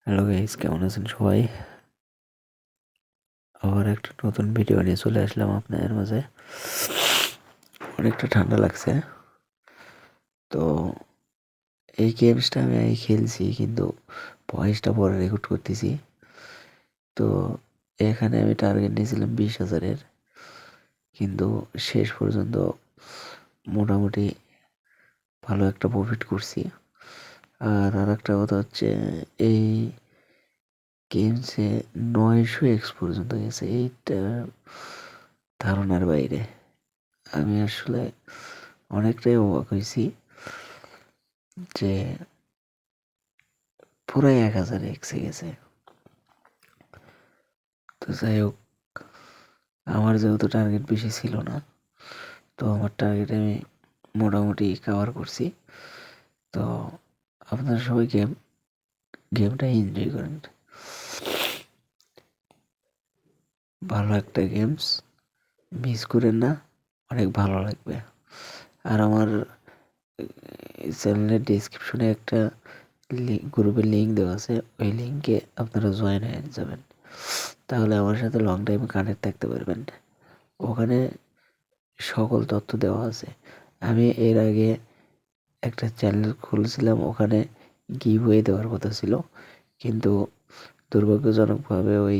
Hello guys, কেমন আছেন সবাই? আবার একটা নতুন ভিডিও নিয়ে চলে আসলাম আপনাদের মাঝে। অনেকটা ঠান্ডা লাগছে, তো এই গেমসটা আমি আগে খেলছি, কিন্তু ভয়েসটা পরে রেকর্ড করতেছি। তো এখানে আমি টার্গেট নিয়েছিলাম 20,000-এর, কিন্তু শেষ পর্যন্ত মোটামুটি ভালো একটা প্রফিট করছি। আর একটা কথা হচ্ছে, এই গেমসে 900x পর্যন্ত গেছে। এইটা ধারণার বাইরে। আমি আসলে অনেকটাই অবাক হয়েছি যে পুরাই 1000x গেছে। তো যাই হোক, আমার যেহেতু টার্গেট বেশি ছিল না, তো আমার টার্গেট আমি মোটামুটি কভার করছি। তো আপনারা সবাই গেমটা এনজয় করেন। ভালো একটা গেমস, মিস করেন না, অনেক ভালো লাগবে। আর আমার চ্যানেলের ডিসক্রিপশনে একটা গ্রুপের লিঙ্ক দেওয়া আছে, ওই লিঙ্কে আপনারা জয়েন হয়ে যাবেন, তাহলে আমার সাথে লং টাইম কানেক্ট থাকতে পারবেন। ওখানে সকল তথ্য দেওয়া আছে। আমি এর আগে একটা চ্যানেল খুলেছিলাম, ওখানে গিভওয়ে দেওয়ার কথা ছিল, কিন্তু দুর্ভাগ্যজনকভাবে ওই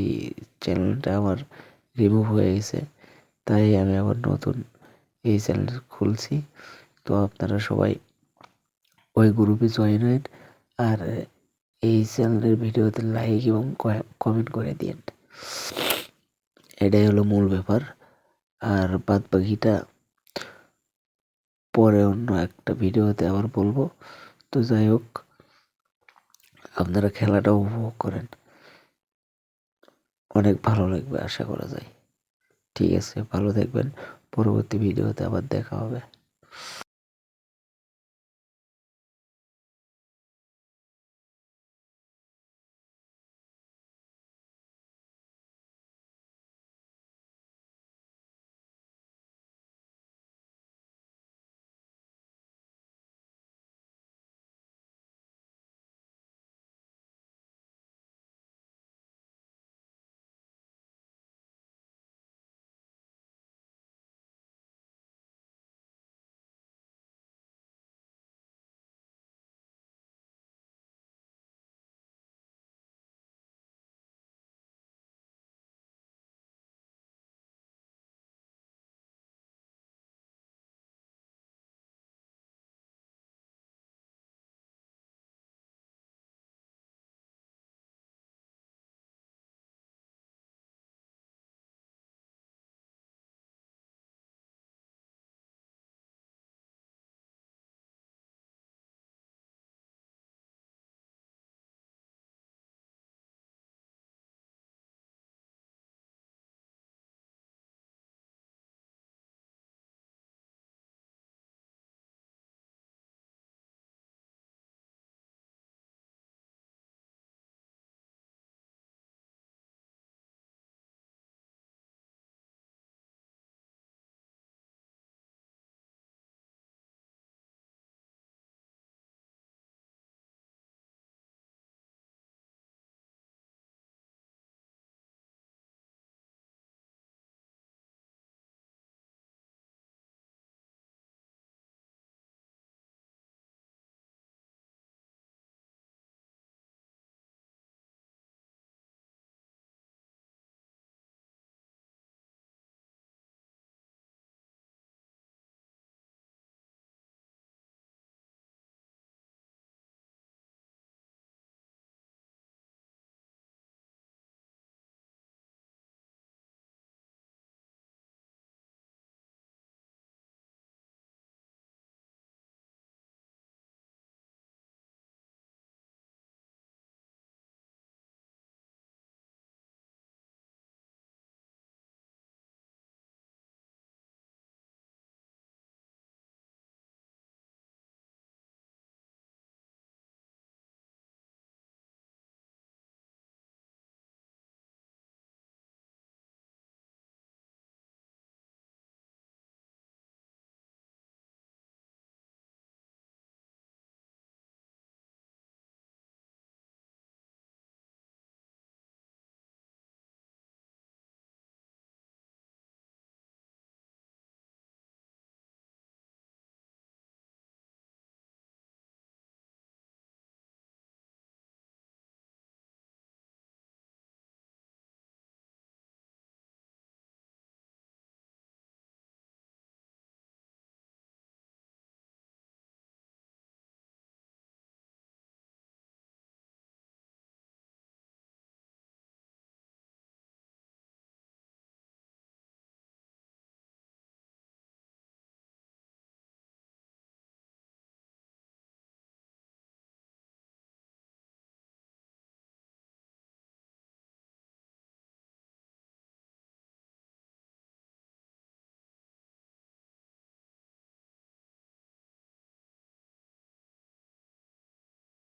চ্যানেলটা আমার রিমুভ হয়ে গেছে। তাই আমি আবার নতুন এই চ্যানেল খুলছি। তো আপনারা সবাই ওই গ্রুপে জয়েন হন, আর এই চ্যানেলের ভিডিওতে লাইক এবং কমেন্ট করে দিন। এটাই হলো মূল ব্যাপার। আর বাদ বাকিটা পরে অন্য একটা ভিডিওতে আবার বলবো। তো যাই হোক, আপনারা খেলাটা উপভোগ করেন, অনেক ভালো লাগবে আশা করা যায়। ঠিক আছে, ভালো থাকবেন, পরবর্তী ভিডিওতে আবার দেখা হবে।